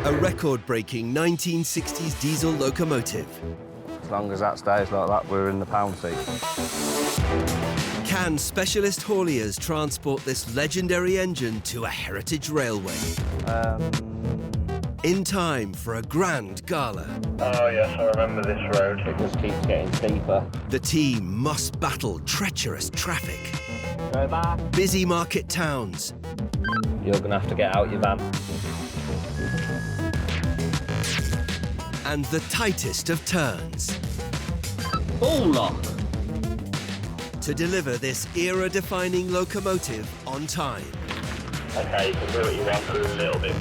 A record-breaking 1960s diesel locomotive. As long as that stays like that, we're in the pound seat. Can specialist hauliers transport this legendary engine to a heritage railway? In time for a grand gala. Oh yes, I remember this road. It just keeps getting steeper. The team must battle treacherous traffic, Go back. busy market towns, You're going to have to get out your van. and the tightest of turns. Full lock. To deliver this era-defining locomotive on time. Okay, you can do what you want, but a little bit.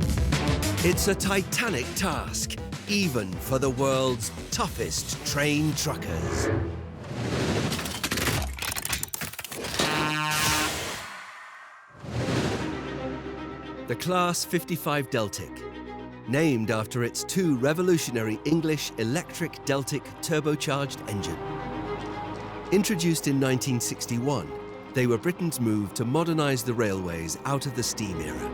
It's a titanic task, even for the world's toughest train truckers. The Class 55 Deltic, named after its two revolutionary English electric Deltic turbocharged engine. Introduced in 1961, they were Britain's move to modernise the railways out of the steam era.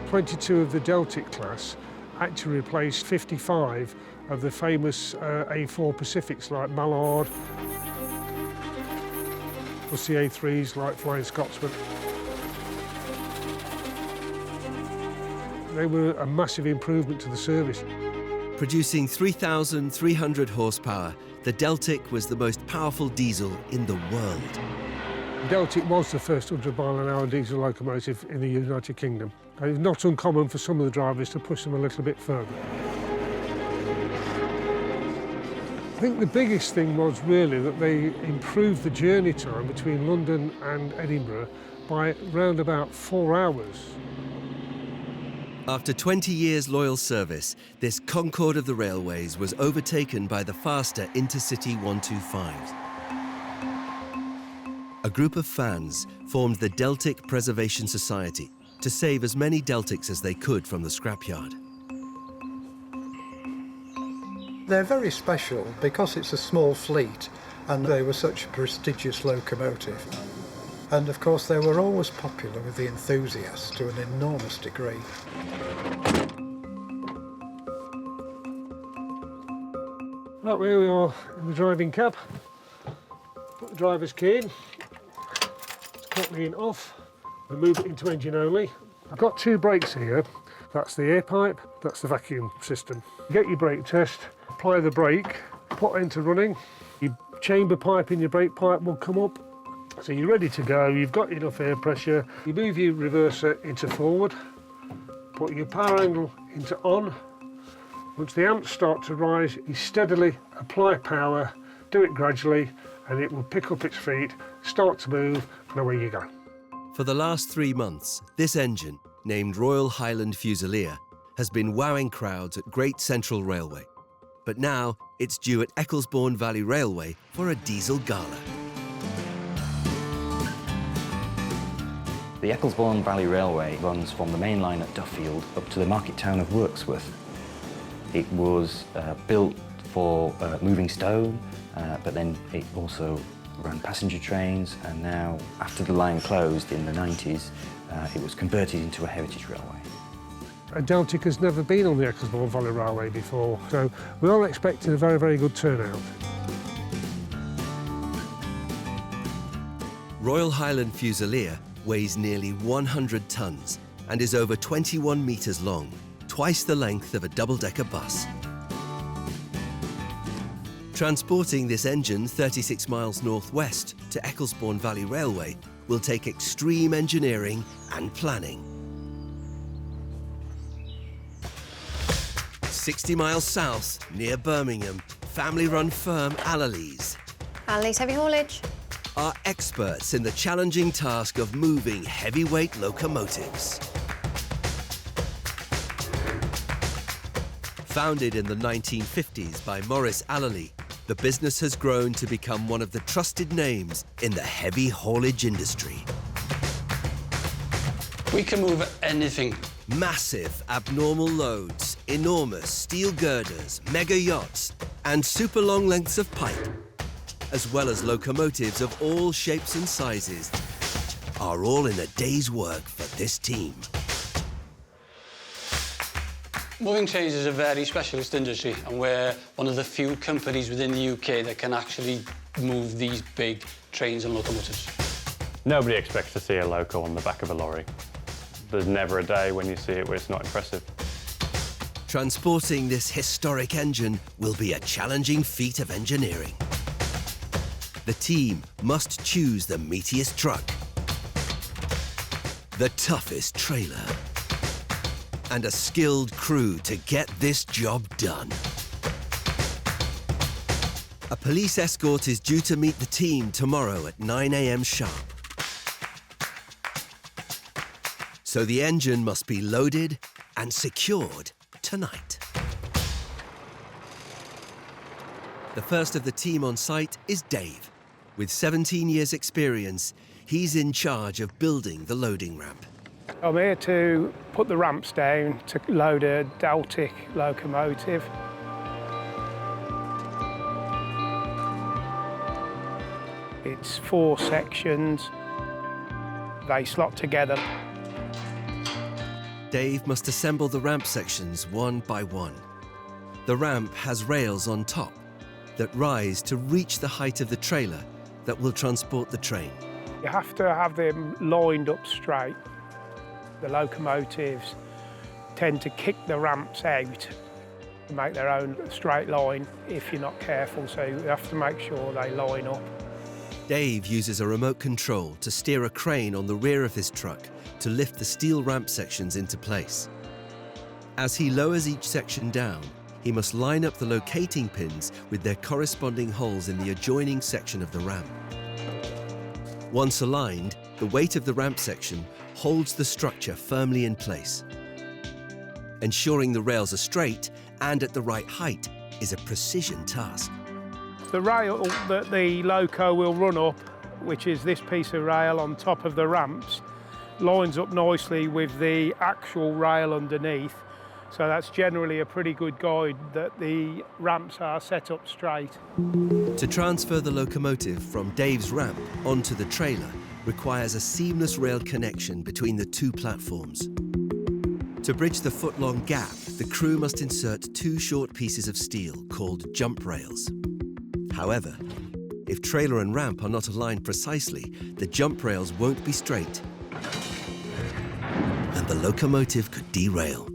22 of the Deltic class actually replaced 55 of the famous A4 Pacifics like Mallard, plus the A3s like Flying Scotsman. They were a massive improvement to the service. Producing 3,300 horsepower, the Deltic was the most powerful diesel in the world. Deltic was the first 100-mile-an-hour diesel locomotive in the United Kingdom. And it's not uncommon for some of the drivers to push them a little bit further. I think the biggest thing was really that they improved the journey time between London and Edinburgh by round about 4 hours. After 20 years loyal service, this Concorde of the railways was overtaken by the faster Intercity 125s. A group of fans formed the Deltic Preservation Society to save as many Deltics as they could from the scrapyard. They're very special because it's a small fleet and they were such a prestigious locomotive. And of course they were always popular with the enthusiasts to an enormous degree. Right, here we are in the driving cab. Put the driver's key in. Let's cut the in off and move it into engine only. I've got two brakes here. That's the air pipe, that's the vacuum system. Get your brake test, apply the brake, put into running. Your chamber pipe in your brake pipe will come up. So you're ready to go, you've got enough air pressure. You move your reverser into forward, put your power angle into on. Once the amps start to rise, you steadily apply power, do it gradually, and it will pick up its feet, start to move, and away you go. For the last 3 months, this engine, named Royal Highland Fusilier, has been wowing crowds at Great Central Railway. But now it's due at Ecclesbourne Valley Railway for a diesel gala. The Ecclesbourne Valley Railway runs from the main line at Duffield up to the market town of Wirksworth. It was built for moving stone, but then it also ran passenger trains, and now, after the line closed in the 90s, it was converted into a heritage railway. A Deltic has never been on the Ecclesbourne Valley Railway before, so we're all expecting a very, very good turnout. Royal Highland Fusilier weighs nearly 100 tons and is over 21 metres long, twice the length of a double-decker bus. Transporting this engine 36 miles northwest to Ecclesbourne Valley Railway will take extreme engineering and planning. 60 miles south, near Birmingham, family-run firm Allaley's Allaley's heavy haulage. are experts in the challenging task of moving heavyweight locomotives. Founded in the 1950s by Maurice Allaley, the business has grown to become one of the trusted names in the heavy haulage industry. We can move anything. Massive abnormal loads, enormous steel girders, mega yachts, and super long lengths of pipe, as well as locomotives of all shapes and sizes, are all in a day's work for this team. Moving trains is a very specialist industry, and we're one of the few companies within the UK that can actually move these big trains and locomotives. Nobody expects to see a loco on the back of a lorry. There's never a day when you see it where it's not impressive. Transporting this historic engine will be a challenging feat of engineering. The team must choose the meatiest truck, the toughest trailer, and a skilled crew to get this job done. A police escort is due to meet the team tomorrow at 9 a.m. sharp. So the engine must be loaded and secured tonight. The first of the team on site is Dave. With 17 years' experience, he's in charge of building the loading ramp. I'm here to put the ramps down to load a Deltic locomotive. It's 4 sections. They slot together. Dave must assemble the ramp sections one by one. The ramp has rails on top that rise to reach the height of the trailer that will transport the train. You have to have them lined up straight. The locomotives tend to kick the ramps out to make their own straight line if you're not careful, so you have to make sure they line up. Dave uses a remote control to steer a crane on the rear of his truck to lift the steel ramp sections into place. As he lowers each section down, he must line up the locating pins with their corresponding holes in the adjoining section of the ramp. Once aligned, the weight of the ramp section holds the structure firmly in place. Ensuring the rails are straight and at the right height is a precision task. The rail that the loco will run up, which is this piece of rail on top of the ramps, lines up nicely with the actual rail underneath. So that's generally a pretty good guide that the ramps are set up straight. To transfer the locomotive from Dave's ramp onto the trailer requires a seamless rail connection between the 2 platforms. To bridge the foot-long gap, the crew must insert 2 short pieces of steel called jump rails. However, if trailer and ramp are not aligned precisely, the jump rails won't be straight, and the locomotive could derail.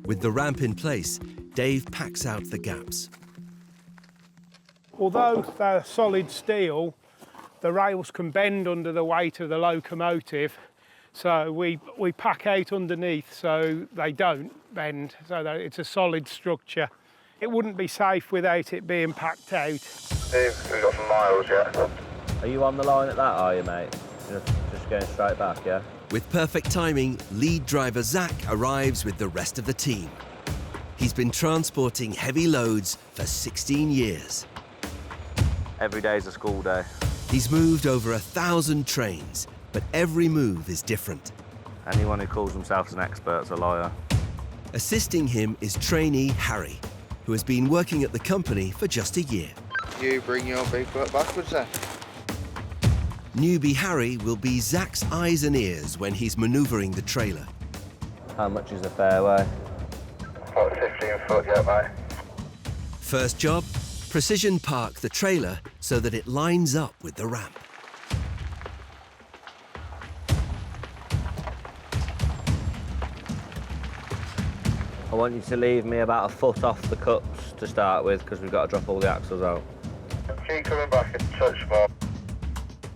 With the ramp in place, Dave packs out the gaps. Although they're solid steel, the rails can bend under the weight of the locomotive, so we pack out underneath so they don't bend, so that it's a solid structure. It wouldn't be safe without it being packed out. Dave, we've got some miles yet. Are you on the line at that, are you, mate? Just going straight back, yeah? With perfect timing, lead driver Zach arrives with the rest of the team. He's been transporting heavy loads for 16 years. Every day's a school day. He's moved over 1,000 trains, but every move is different. Anyone who calls themselves an expert's a liar. Assisting him is trainee Harry, who has been working at the company for just a year. You bring your big foot backwards then. Newbie Harry will be Zach's eyes and ears when he's manoeuvring the trailer. How much is the fairway? About 15 foot, yeah, mate. First job, precision park the trailer so that it lines up with the ramp. I want you to leave me about a foot off the cups to start with, because we've got to drop all the axles out. Keep coming back and touch more.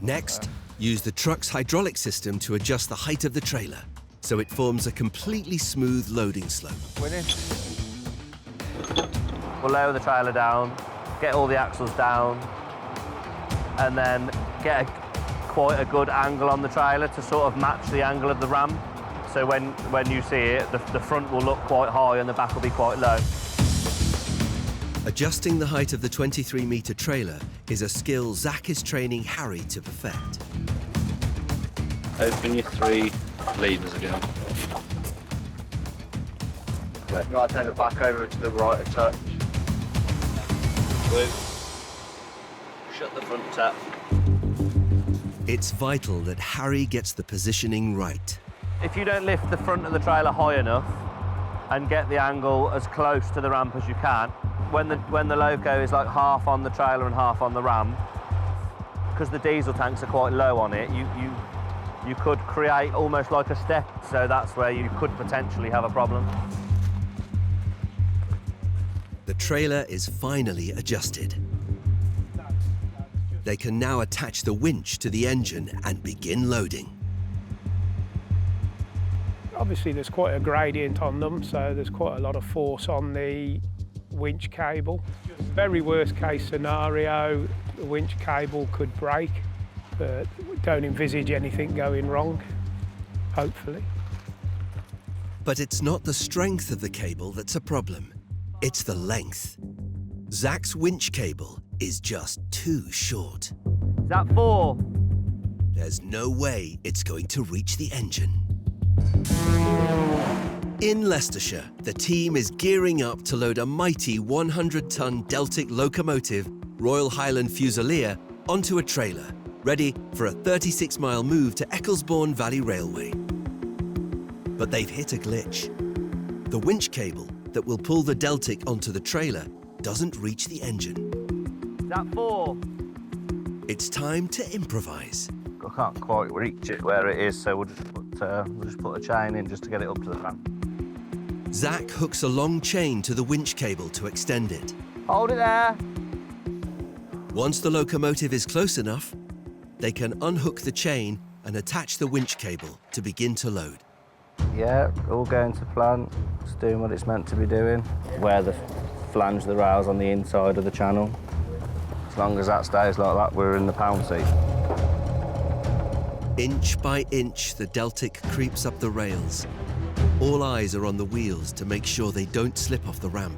Next, use the truck's hydraulic system to adjust the height of the trailer so it forms a completely smooth loading slope. Winning. We'll lower the trailer down, get all the axles down, and then get quite a good angle on the trailer to sort of match the angle of the ramp. So when you see it, the front will look quite high and the back will be quite low. Adjusting the height of the 23-metre trailer is a skill Zach is training Harry to perfect. Open your 3 levers again. You might turn it back over to the right a touch. Shut the front tap. It's vital that Harry gets the positioning right. if you don't lift the front of the trailer high enough and get the angle as close to the ramp as you can, when the loco is like half on the trailer and half on the ramp, because the diesel tanks are quite low on it, you could create almost like a step, so that's where you could potentially have a problem. The trailer is finally adjusted. They can now attach the winch to the engine and begin loading. Obviously there's quite a gradient on them, so there's quite a lot of force on the winch cable. Very worst case scenario, the winch cable could break, but we don't envisage anything going wrong, hopefully. But it's not the strength of the cable that's a problem, it's the length. Zach's winch cable is just too short. Is that 4? There's no way it's going to reach the engine. In Leicestershire, the team is gearing up to load a mighty 100-ton Deltic locomotive, Royal Highland Fusilier, onto a trailer, ready for a 36-mile move to Ecclesbourne Valley Railway. But they've hit a glitch. The winch cable that will pull the Deltic onto the trailer doesn't reach the engine. Is that 4? It's time to improvise. I can't quite reach it where it is, so we'll just put a chain in just to get it up to the ramp. Zach hooks a long chain to the winch cable to extend it. Hold it there. Once the locomotive is close enough, they can unhook the chain and attach the winch cable to begin to load. Yeah, all going to plan. It's doing what it's meant to be doing. Where the flange the rails on the inside of the channel. As long as that stays like that, we're in the pound seat. Inch by inch, the Deltic creeps up the rails. All eyes are on the wheels to make sure they don't slip off the ramp.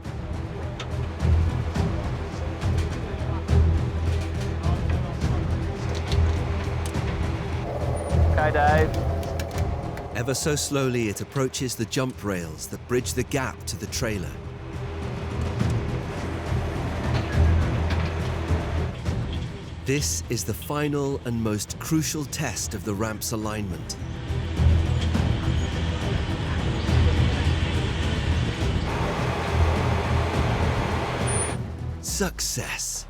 Okay, Dave. Ever so slowly, it approaches the jump rails that bridge the gap to the trailer. This is the final and most crucial test of the ramp's alignment. Success!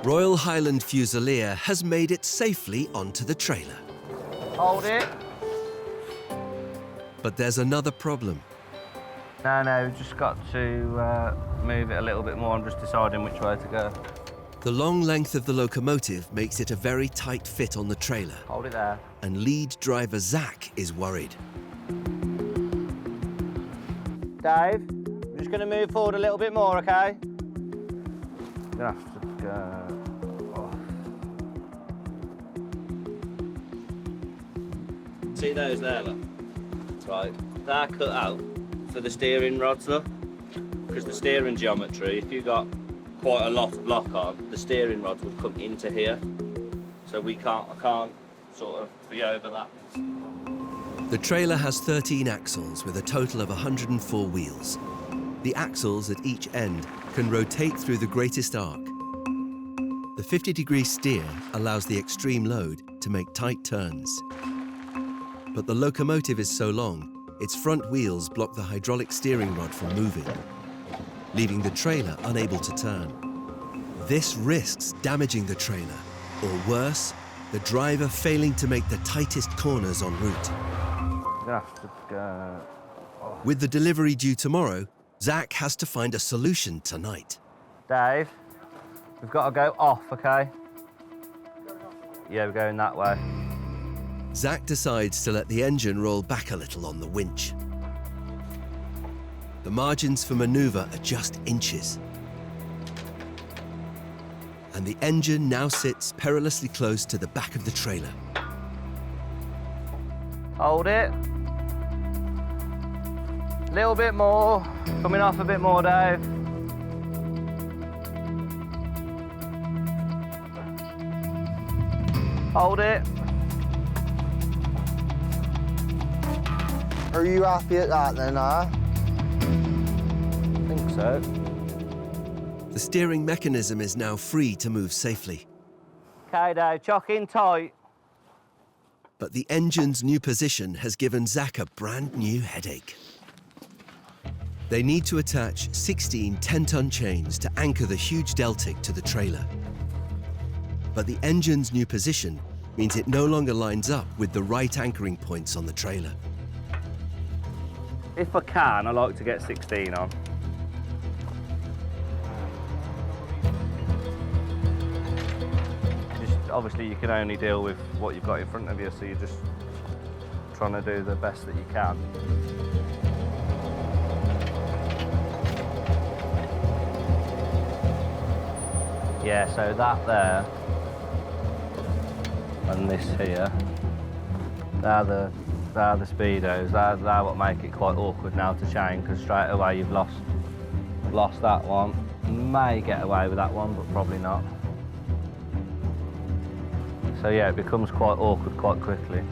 Royal Highland Fusilier has made it safely onto the trailer. Hold it. But there's another problem. No, we've just got to move it a little bit more. I'm just deciding which way to go. The long length of the locomotive makes it a very tight fit on the trailer. Hold it there. And lead driver Zach is worried. Dave, I'm just going to move forward a little bit more, okay? You're going to have to go off. See those there, look? That's right. They're cut out for the steering rods, look. Because the steering geometry, if you got quite a lot of lock on, the steering rods would come into here. So I can't sort of be over that. The trailer has 13 axles with a total of 104 wheels. The axles at each end can rotate through the greatest arc. The 50-degree steer allows the extreme load to make tight turns. But the locomotive is so long, its front wheels block the hydraulic steering rod from moving, leaving the trailer unable to turn. This risks damaging the trailer, or worse, the driver failing to make the tightest corners en route. You're going to have to go off. With the delivery due tomorrow, Zach has to find a solution tonight. Dave, we've got to go off, okay? Yeah, we're going that way. Zach decides to let the engine roll back a little on the winch. The margins for manoeuvre are just inches. And the engine now sits perilously close to the back of the trailer. Hold it. A little bit more. Coming off a bit more, Dave. Hold it. Are you happy at that then, huh? I think so. The steering mechanism is now free to move safely. Okay, Dave, chock in tight. But the engine's new position has given Zach a brand new headache. They need to attach 16 10-ton chains to anchor the huge Deltic to the trailer. But the engine's new position means it no longer lines up with the right anchoring points on the trailer. If I can, I like to get 16 on. Obviously, you can only deal with what you've got in front of you, so you're just trying to do the best that you can. Yeah, so that there and this here, they're the speedos. They're what make it quite awkward now to chain, because straight away you've lost that one. You may get away with that one, but probably not. So yeah, it becomes quite awkward quite quickly.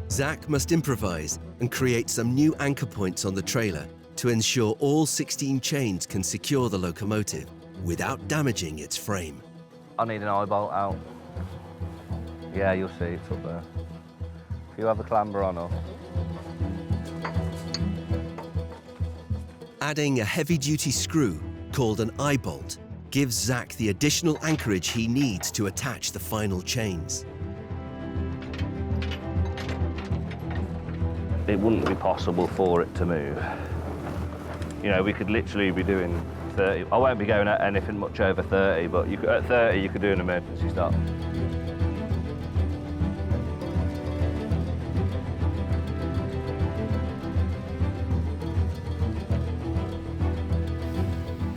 Zach must improvise and create some new anchor points on the trailer to ensure all 16 chains can secure the locomotive without damaging its frame. I need an eye bolt out. Yeah, you'll see, it's up there. If you have a clamber on up. Adding a heavy-duty screw called an eye bolt gives Zach the additional anchorage he needs to attach the final chains. It wouldn't be possible for it to move. You know, we could literally be doing 30. I won't be going at anything much over 30, but at 30 you could do an emergency stop.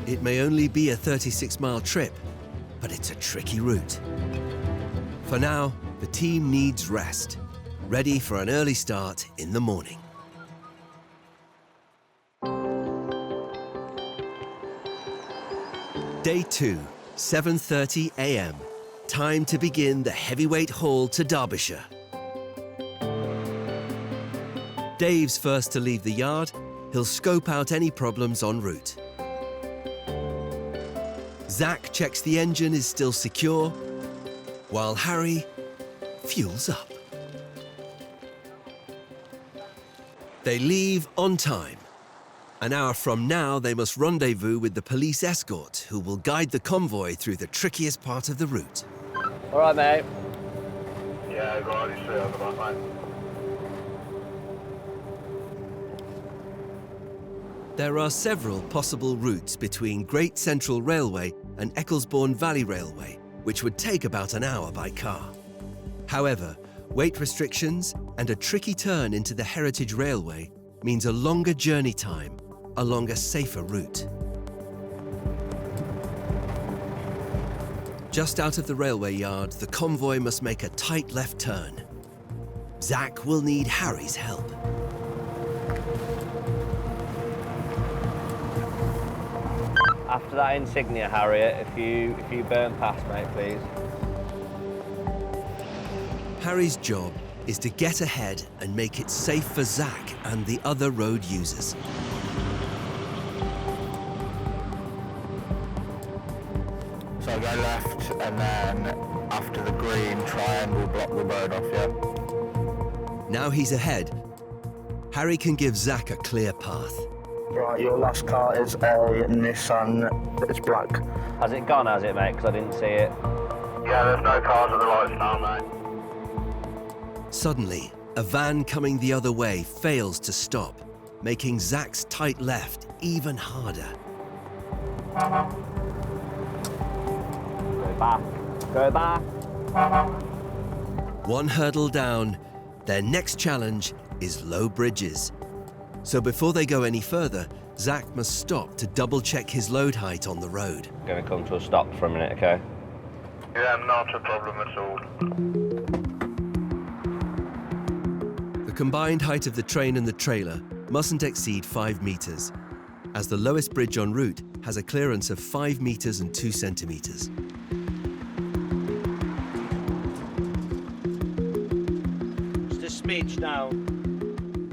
It may only be a 36-mile trip, but it's a tricky route. For now, the team needs rest, ready for an early start in the morning. Day 2, 7:30 a.m. Time to begin the heavyweight haul to Derbyshire. Dave's first to leave the yard. He'll scope out any problems en route. Zach checks the engine is still secure, while Harry fuels up. They leave on time. An hour from now, they must rendezvous with the police escort, who will guide the convoy through the trickiest part of the route. All right, mate. Yeah, go on, you see on the back, mate. There are several possible routes between Great Central Railway and Ecclesbourne Valley Railway, which would take about an hour by car. However, weight restrictions and a tricky turn into the Heritage Railway means a longer journey time along a safer route. Just out of the railway yard, the convoy must make a tight left turn. Zach will need Harry's help. After that insignia, Harriet, if you burn past, mate, please. Harry's job is to get ahead and make it safe for Zach and the other road users. So go left, and then after the green triangle, block the road off, yeah? Now he's ahead. Harry can give Zach a clear path. Right, your last car is a Nissan, it's black. Has it gone, has it, mate? Because I didn't see it. Yeah, there's no cars at the lights now, mate. Suddenly, a van coming the other way fails to stop, making Zach's tight left even harder. Go back. Go back. One hurdle down, their next challenge is low bridges. So before they go any further, Zach must stop to double-check his load height on the road. Going to come to a stop for a minute, okay? Yeah, not a problem at all. The combined height of the train and the trailer mustn't exceed 5 meters, as the lowest bridge en route has a clearance of 5 meters and 2 centimeters. It's the speech now.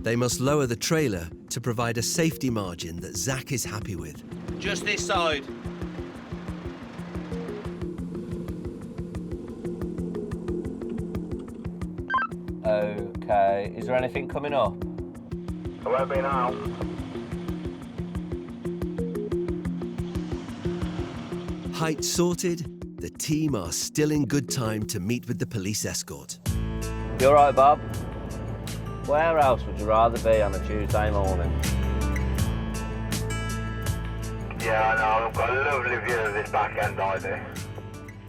They must lower the trailer to provide a safety margin that Zach is happy with. Just this side. Okay, is there anything coming up? It won't be now. Height sorted, the team are still in good time to meet with the police escort. You all right, Bob? Where else would you rather be on a Tuesday morning? Yeah, I know. I've got a lovely view of this back end, I do.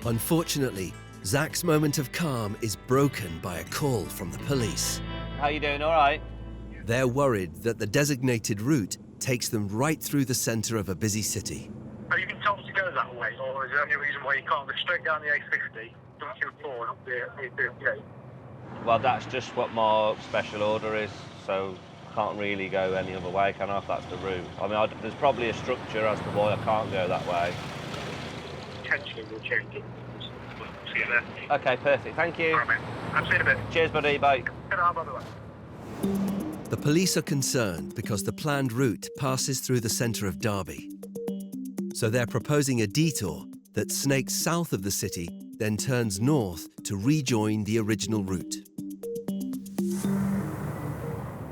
Unfortunately, Zach's moment of calm is broken by a call from the police. How you doing, all right? They're worried that the designated route takes them right through the centre of a busy city. Have you been told to go that way, or is there any reason why you can't go straight down the A50, junction 4 and up the A38? Well, that's just what my special order is, so I can't really go any other way, can I, if that's the route? I mean, there's probably a structure as to why I can't go that way. Potentially we'll change it. See you there. Okay, perfect, thank you. All right, mate. I'll see you in a bit. Cheers, buddy, bye. Ta-ra, by the way. The police are concerned because the planned route passes through the centre of Derby. So they're proposing a detour that snakes south of the city, then turns north to rejoin the original route.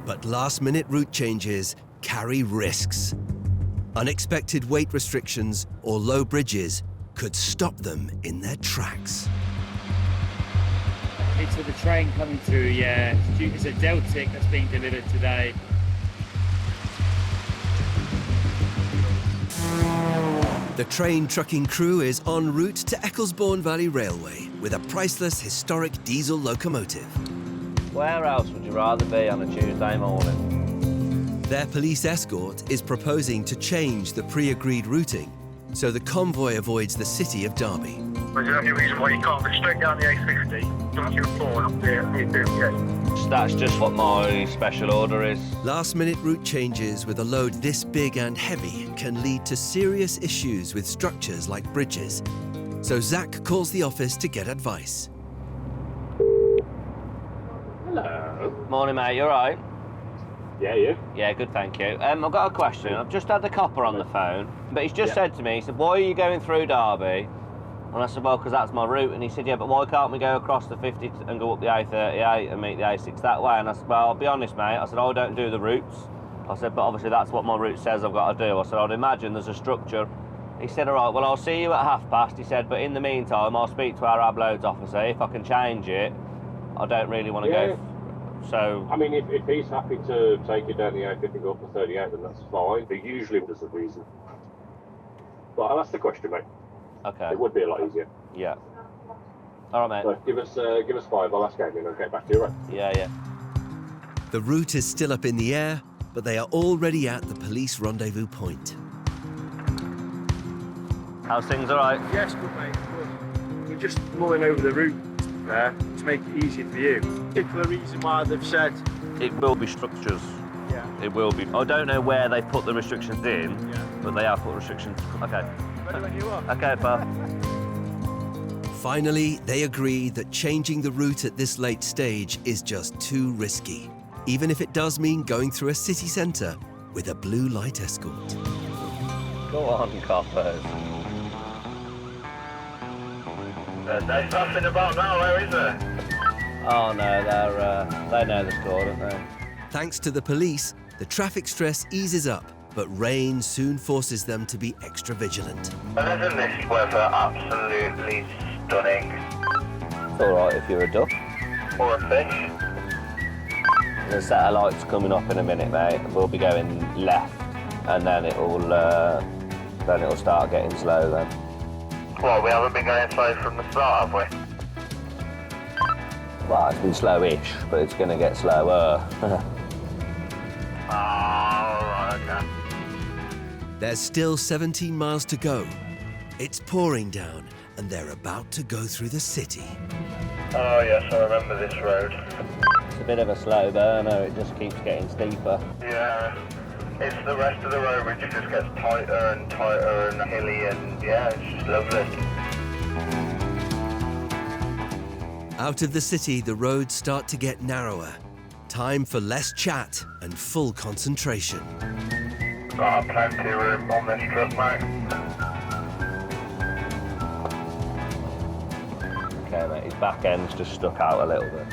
But last-minute route changes carry risks. Unexpected weight restrictions or low bridges could stop them in their tracks. It's with the train coming through, yeah. It's a Deltic that's being delivered today. The train trucking crew is en route to Ecclesbourne Valley Railway with a priceless historic diesel locomotive. Where else would you rather be on a Tuesday morning? Their police escort is proposing to change the pre-agreed routing so the convoy avoids the city of Derby. Is there any reason why you can't go straight down the A50, junction 4 and up the A38? That's just what my special order is. Last-minute route changes with a load this big and heavy can lead to serious issues with structures like bridges. So Zach calls the office to get advice. Hello. Morning, mate, you all right? Yeah, you? Yeah, good, thank you. I've got a question. I've just had the copper on the phone, but he's just said to me, he said, why are you going through Derby? And I said, well, because that's my route. And he said, yeah, but why can't we go across the 50 and go up the A38 and meet the A6 that way? And I said, well, I'll be honest, mate. I said, I don't do the routes. I said, but obviously that's what my route says I've got to do. I said, I'd imagine there's a structure. He said, all right, well, I'll see you at past. He said, but in the meantime, I'll speak to our abloads officer. If I can change it, I don't really want to go. So, I mean, if he's happy to take it down the A50 and go up to 38, then that's fine. But usually there's a reason. But I'll ask the question, mate. Okay. It would be a lot easier. Yeah. All right, mate. So give us 5. I'll ask Amy and I'll get back to you, right? Yeah. The route is still up in the air, but they are already at the police rendezvous point. How's things, all right? Yes, good, mate. Good. We're just mulling over the route there to make it easier for you. Particular reason why they've said it will be structures. Yeah. It will be. I don't know where they put the restrictions in, but they have put restrictions. Okay. Ready when you are. Okay, pal. Finally, they agree that changing the route at this late stage is just too risky, even if it does mean going through a city centre with a blue light escort. Go on, coppers. There's nothing about now, though, is there? Oh no, they know the score, don't they? Thanks to the police, the traffic stress eases up, but rain soon forces them to be extra vigilant. And isn't this weather absolutely stunning? It's all right if you're a duck. Or a fish. The satellite's coming up in a minute, mate. We'll be going left, and then it'll start getting slow then. Well, we haven't been going slow from the start, have we? Well, it's been slow-ish, but it's going to get slower. Right, okay. There's still 17 miles to go. It's pouring down, and they're about to go through the city. Oh, yes, I remember this road. It's a bit of a slow burner, it just keeps getting steeper. Yeah, it's the rest of the road which just gets tighter and hilly, and yeah, it's just lovely. Out of the city, the roads start to get narrower. Time for less chat and full concentration. Got plenty of room on this truck, mate. Okay, mate, his back end's just stuck out a little bit.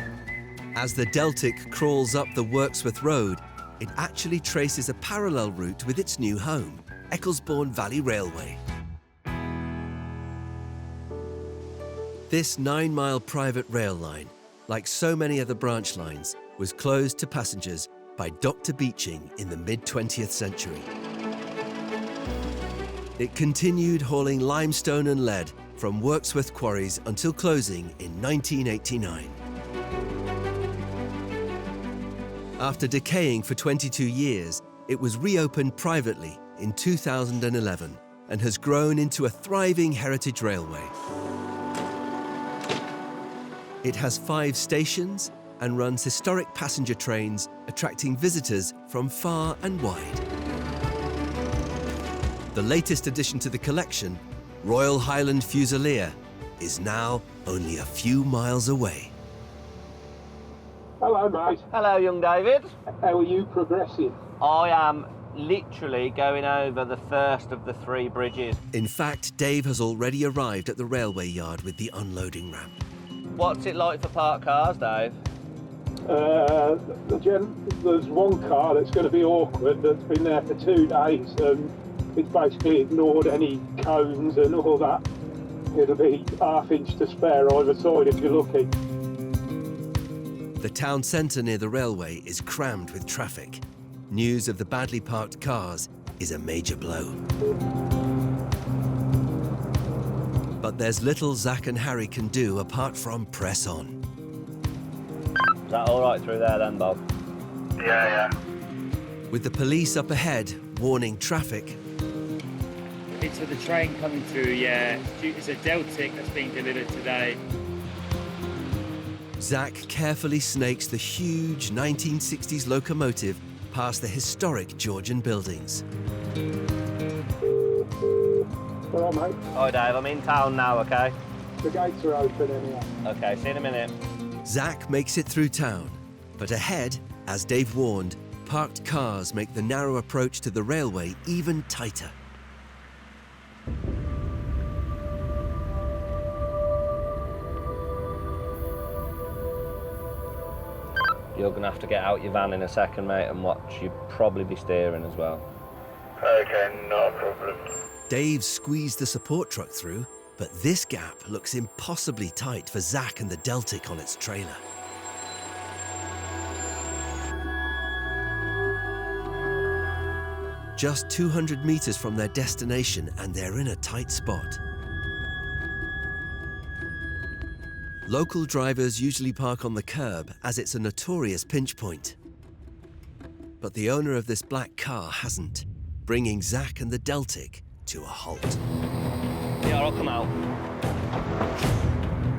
As the Deltic crawls up the Wirksworth Road, it actually traces a parallel route with its new home, Ecclesbourne Valley Railway. This 9-mile private rail line, like so many other branch lines, was closed to passengers by Dr. Beeching in the mid-20th century. It continued hauling limestone and lead from Wirksworth quarries until closing in 1989. After decaying for 22 years, it was reopened privately in 2011 and has grown into a thriving heritage railway. It has 5 stations and runs historic passenger trains, attracting visitors from far and wide. The latest addition to the collection, Royal Highland Fusilier, is now only a few miles away. Hello, mate. Hello, young David. How are you progressing? I am literally going over the first of the 3 bridges. In fact, Dave has already arrived at the railway yard with the unloading ramp. What's it like for parked cars, Dave? There's one car that's going to be awkward that's been there for 2 days and it's basically ignored any cones and all that. It'll be ½ inch to spare either side if you're lucky. The town centre near the railway is crammed with traffic. News of the badly parked cars is a major blow. But there's little Zach and Harry can do apart from press on. Is that all right through there then, Bob? Yeah. With the police up ahead, warning traffic, It's for the train coming through, yeah. It's a Deltic that's being delivered today. Zach carefully snakes the huge 1960s locomotive past the historic Georgian buildings. All right, mate. Hi, Dave. I'm in town now, OK? The gates are open anyhow. OK, see you in a minute. Zach makes it through town, but ahead, as Dave warned, parked cars make the narrow approach to the railway even tighter. You're going to have to get out your van in a second, mate, and watch. You'd probably be steering as well. Okay, not a problem. Dave squeezed the support truck through, but this gap looks impossibly tight for Zach and the Deltic on its trailer. Just 200 meters from their destination, and they're in a tight spot. Local drivers usually park on the curb as it's a notorious pinch point. But the owner of this black car hasn't, bringing Zach and the Deltic to a halt. Yeah, I'll come out.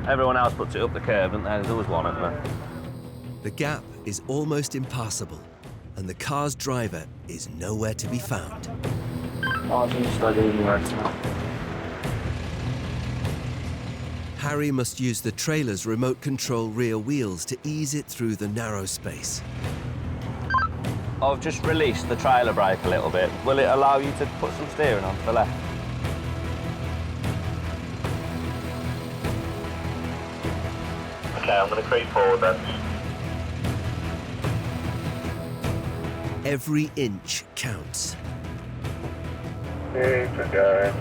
Everyone else puts it up the curb, and there's always one, isn't there? The gap is almost impassable, and the car's driver is nowhere to be found. Harry must use the trailer's remote control rear wheels to ease it through the narrow space. I've just released the trailer brake a little bit. Will it allow you to put some steering on to the left? Okay, I'm going to creep forward then. Every inch counts. Keep it going.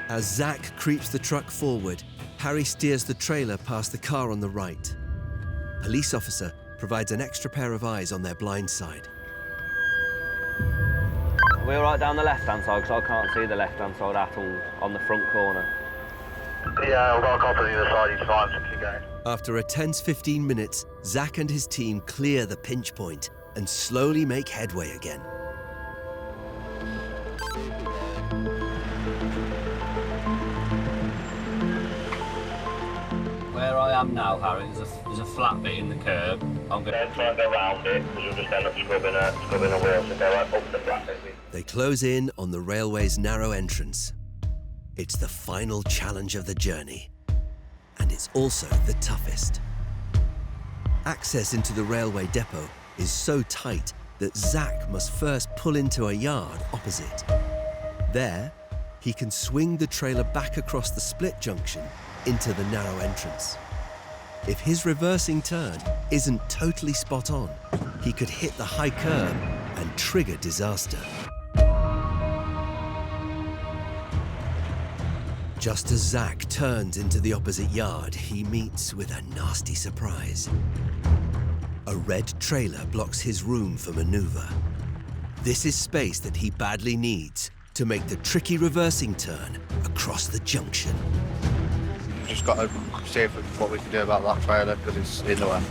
As Zach creeps the truck forward, Harry steers the trailer past the car on the right. Police officer provides an extra pair of eyes on their blind side. Are we all right down the left-hand side? Because I can't see the left-hand side at all on the front corner. Yeah, I've got a cop on the other side, he's fine, so keep going. After a tense 15 minutes, Zach and his team clear the pinch point and slowly make headway again. Where I am now, Harry, there's a flat bit in the curb. I'm going to try and go around it, because you'll just end up scrubbing a wheel, so go right up the flat bit. They close in on the railway's narrow entrance. It's the final challenge of the journey, and it's also the toughest. Access into the railway depot is so tight that Zach must first pull into a yard opposite. There, he can swing the trailer back across the split junction into the narrow entrance. If his reversing turn isn't totally spot on, he could hit the high curb and trigger disaster. Just as Zach turns into the opposite yard, he meets with a nasty surprise. A red trailer blocks his room for maneuver. This is space that he badly needs to make the tricky reversing turn across the junction. We've just got to see what we can do about that trailer because it's in the way.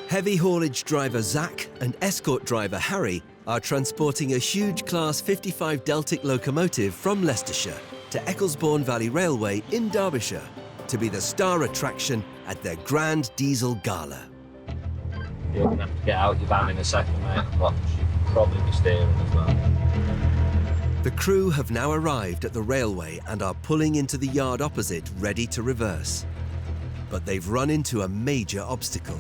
Heavy haulage driver Zach and escort driver Harry are transporting a huge Class 55 Deltic locomotive from Leicestershire to Ecclesbourne Valley Railway in Derbyshire to be the star attraction at their Grand Diesel Gala. You're going to have to get out your van in a second, mate, but you'll probably be steering as well. The crew have now arrived at the railway and are pulling into the yard opposite, ready to reverse. But they've run into a major obstacle.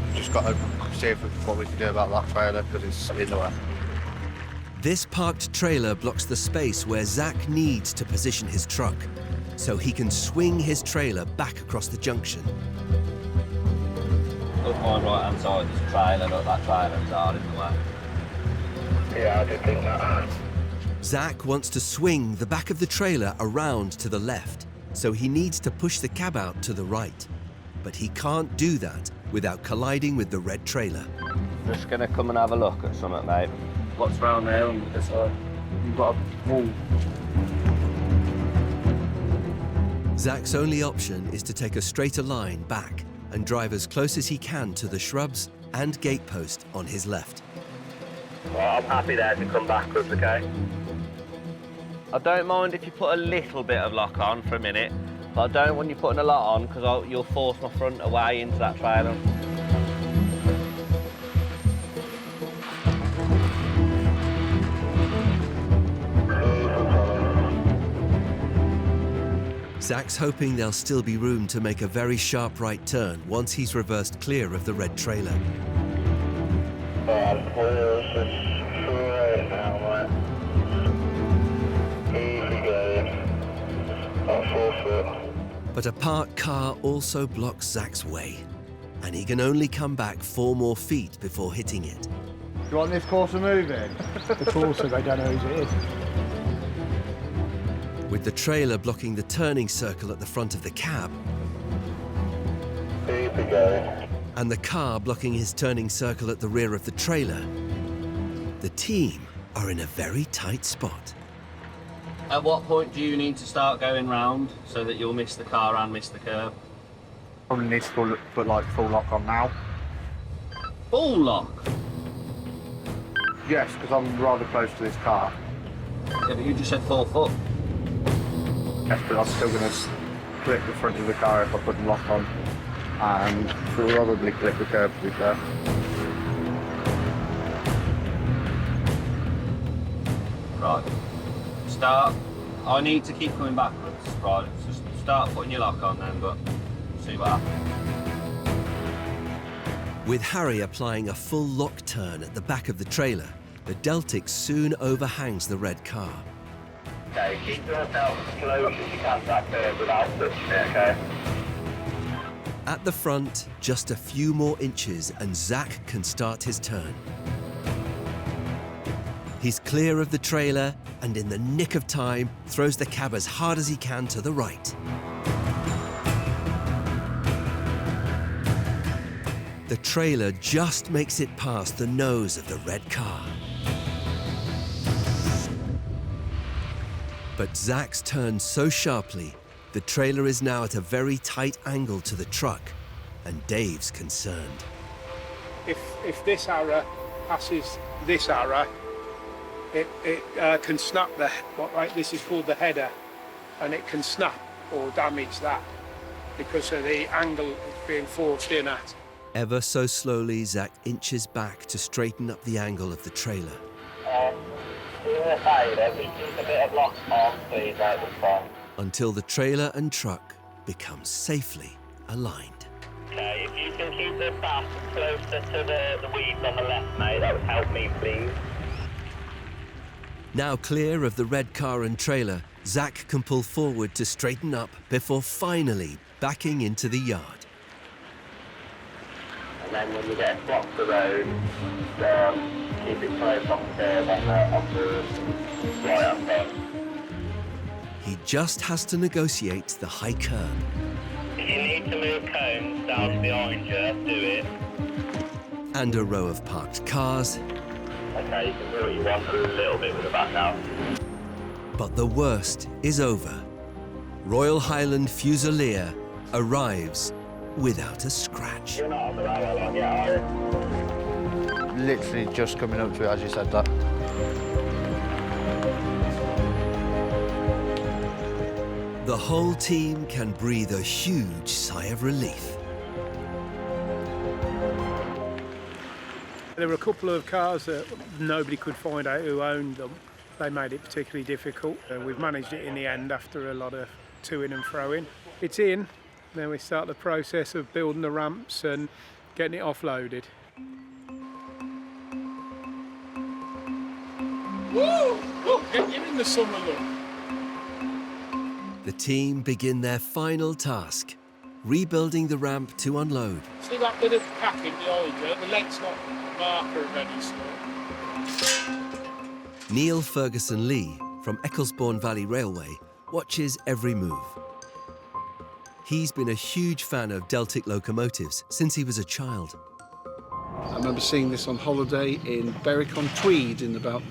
We've just got to see what we can do about that trailer because it's in the way. This parked trailer blocks the space where Zach needs to position his truck, so he can swing his trailer back across the junction. Look, my right-hand side is a trailer, look, that trailer is hard in the way. Yeah, I did think that. Zach wants to swing the back of the trailer around to the left, so he needs to push the cab out to the right. But he can't do that without colliding with the red trailer. Just going to come and have a look at something, mate. What's round there on this side? You've got a wall. Zach's only option is to take a straighter line back and drive as close as he can to the shrubs and gatepost on his left. Well, I'm happy there to come backwards, okay? I don't mind if you put a little bit of lock on for a minute, but I don't want you putting a lot on because you'll force my front away into that trailer. Zach's hoping there'll still be room to make a very sharp right turn once he's reversed clear of the red trailer. Where is this right now, mate? Easy going. About 4 foot. But a parked car also blocks Zach's way, and he can only come back 4 more feet before hitting it. You want this course of moving? The course, they don't know whose it is. With the trailer blocking the turning circle at the front of the cab, Easy going. and the car blocking his turning circle at the rear of the trailer, the team are in a very tight spot. At what point do you need to start going round so that you'll miss the car and miss the curb? Probably need to put like full lock on now. Full lock? Yes, because I'm rather close to this car. Yeah, but you just said 4 foot. Yes, but I'm still going to clip the front of the car if I put the lock on. And probably clip the curb to be fair. Right. Start. I need to keep coming backwards. Right. Just start putting your lock on then, but see what happens. With Harry applying a full lock turn at the back of the trailer, the Deltic soon overhangs the red car. Okay, keep yourself as close as you can to that curve without touching it, okay? At the front, just a few more inches and Zach can start his turn. He's clear of the trailer and in the nick of time throws the cab as hard as he can to the right. The trailer just makes it past the nose of the red car. But Zach's turned so sharply, the trailer is now at a very tight angle to the truck, and Dave's concerned. If this arrow passes this arrow, it can snap this is called the header, and it can snap or damage that because of the angle it's being forced in at. Ever so slowly, Zach inches back to straighten up the angle of the trailer. Do me a favour, just keep a bit of lock on, please, like this one. Until the trailer and truck becomes safely aligned. Okay, if you can keep the back closer to the weeds on the left, mate, that would help me, please. Now clear of the red car and trailer, Zach can pull forward to straighten up before finally backing into the yard. And then when you get across the road, keep it close off the curb on the right hand side. He just has to negotiate the high curb. If you need to move cones down behind you, do it. And a row of parked cars. Okay, you can do what you want a little bit with the back now. But the worst is over. Royal Highland Fusilier arrives without a scratch. You're not on the rail line yet, are you? Literally just coming up to it as you said that. The whole team can breathe a huge sigh of relief. There were a couple of cars that nobody could find out who owned them. They made it particularly difficult. We've managed it in the end after a lot of to-in and fro-in. It's in, then we start the process of building the ramps and getting it offloaded. Woo! Look, you're in the summer, look. The team begin their final task, rebuilding the ramp to unload. See that bit of packing behind you? The leg's not marker of any sort. Neil Ferguson Lee from Ecclesbourne Valley Railway watches every move. He's been a huge fan of Deltic locomotives since he was a child. I remember seeing this on holiday in Berwick-on-Tweed in about,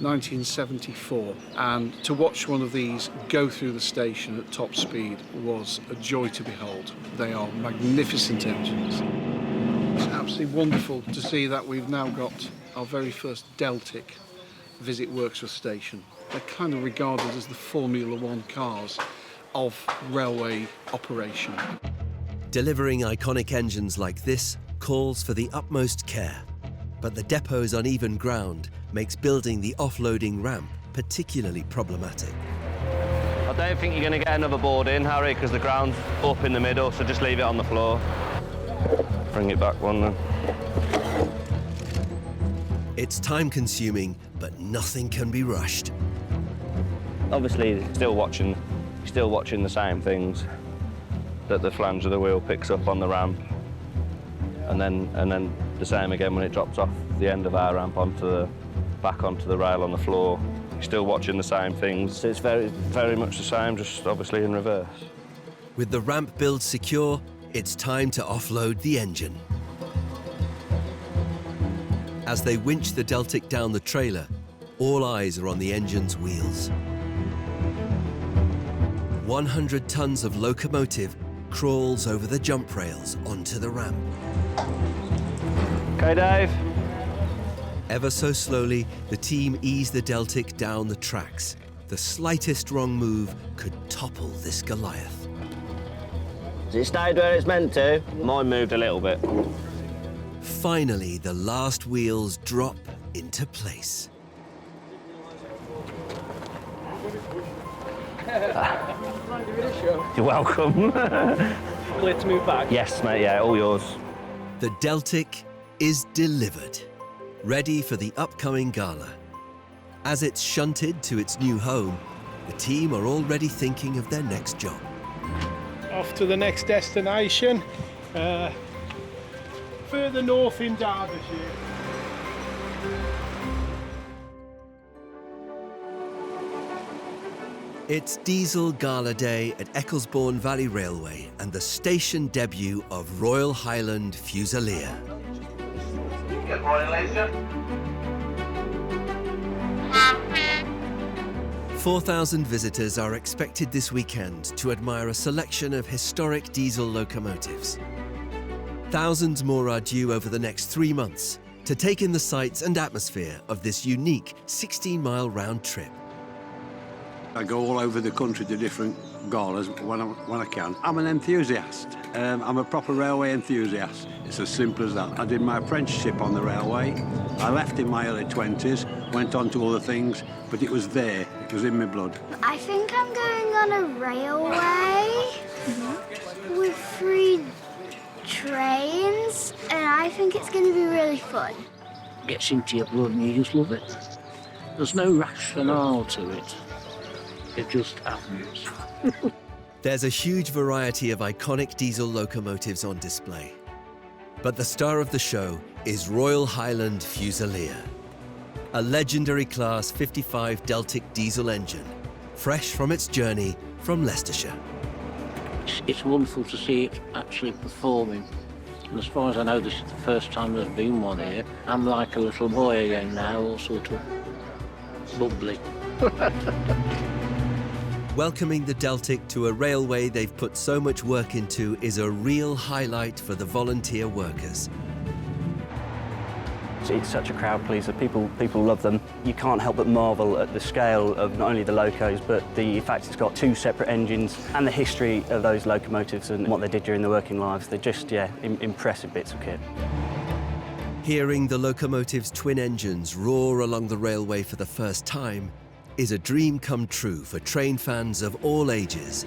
1974. And to watch one of these go through the station at top speed was a joy to behold. They are magnificent engines. It's absolutely wonderful to see that we've now got our very first Deltic visit Worksworth station. They're kind of regarded as the Formula One cars of railway operation. Delivering iconic engines like this calls for the utmost care, but the depot's uneven ground makes building the offloading ramp particularly problematic. I don't think you're going to get another board in, Harry, because the ground's up in the middle, so just leave it on the floor. Bring it back one then. It's time-consuming, but nothing can be rushed. Obviously, still watching the same things that the flange of the wheel picks up on the ramp, and then the same again when it drops off the end of our ramp back onto the rail on the floor. You're still watching the same things. It's very, very much the same, just obviously in reverse. With the ramp build secure, it's time to offload the engine. As they winch the Deltic down the trailer, all eyes are on the engine's wheels. 100 tons of locomotive crawls over the jump rails onto the ramp. Okay, Dave. Ever so slowly, the team ease the Deltic down the tracks. The slightest wrong move could topple this Goliath. Has it stayed where it's meant to? Mine moved a little bit. Finally, the last wheels drop into place. You're welcome. Clear to move back? Yes, mate, yeah, all yours. The Deltic is delivered, ready for the upcoming gala. As it's shunted to its new home, the team are already thinking of their next job. Off to the next destination, further north in Derbyshire. It's Diesel Gala Day at Ecclesbourne Valley Railway and the station debut of Royal Highland Fusilier. Good morning, Lisa. 4,000 visitors are expected this weekend to admire a selection of historic diesel locomotives. Thousands more are due over the next 3 months to take in the sights and atmosphere of this unique 16-mile round trip. I go all over the country to different galas when I can. I'm an enthusiast. I'm a proper railway enthusiast. It's as simple as that. I did my apprenticeship on the railway. I left in my early 20s, went on to other things, but it was there. was in my blood. I think I'm going on a railway with 3 trains, and I think it's going to be really fun. It gets into your blood and you just love it. There's no rationale to it. It just happens. There's a huge variety of iconic diesel locomotives on display. But the star of the show is Royal Highland Fusilier, a legendary Class 55 Deltic diesel engine, fresh from its journey from Leicestershire. It's wonderful to see it actually performing. And as far as I know, this is the first time there's been one here. I'm like a little boy again now, all sort of bubbly. Welcoming the Deltic to a railway they've put so much work into is a real highlight for the volunteer workers. It's such a crowd pleaser. People love them. You can't help but marvel at the scale of not only the locos, but the fact it's got 2 separate engines and the history of those locomotives and what they did during their working lives. They're just, impressive bits of kit. Hearing the locomotive's twin engines roar along the railway for the first time is a dream come true for train fans of all ages.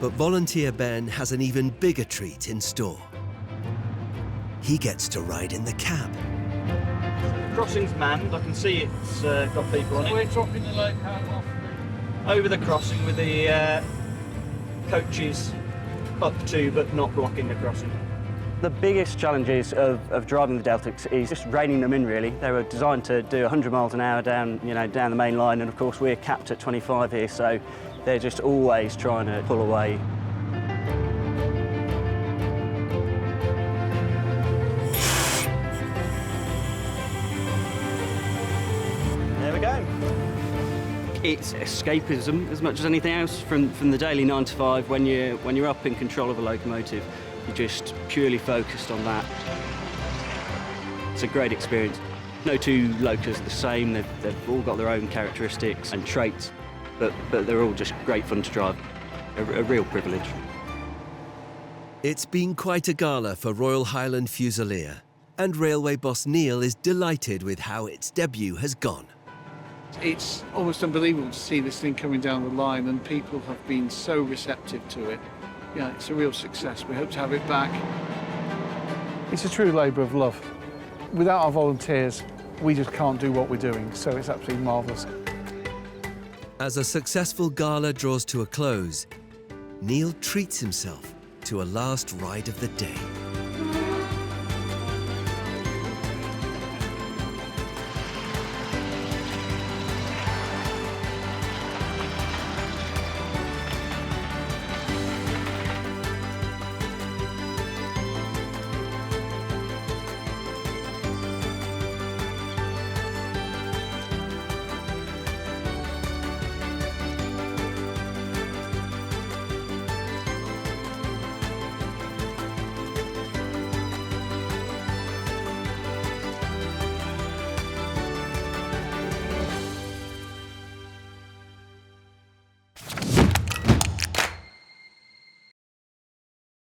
But volunteer Ben has an even bigger treat in store. He gets to ride in the cab. The crossing's manned. I can see it's got people on it. We're dropping the loco off. Over the crossing with the coaches up to but not blocking the crossing. The biggest challenges of driving the Deltics is just reining them in, really. They were designed to do 100 miles an hour down the main line, and of course we're capped at 25 here, so they're just always trying to pull away. There we go. It's escapism as much as anything else from the daily 9 to 5. When you're up in control of a locomotive, you're just purely focused on that. It's a great experience. No 2 locos are the same. They've all got their own characteristics and traits, but they're all just great fun to drive. A real privilege. It's been quite a gala for Royal Highland Fusilier, and railway boss Neil is delighted with how its debut has gone. It's almost unbelievable to see this thing coming down the line, and people have been so receptive to it. Yeah, it's a real success. We hope to have it back. It's a true labour of love. Without our volunteers, we just can't do what we're doing, so it's absolutely marvellous. As a successful gala draws to a close, Neil treats himself to a last ride of the day.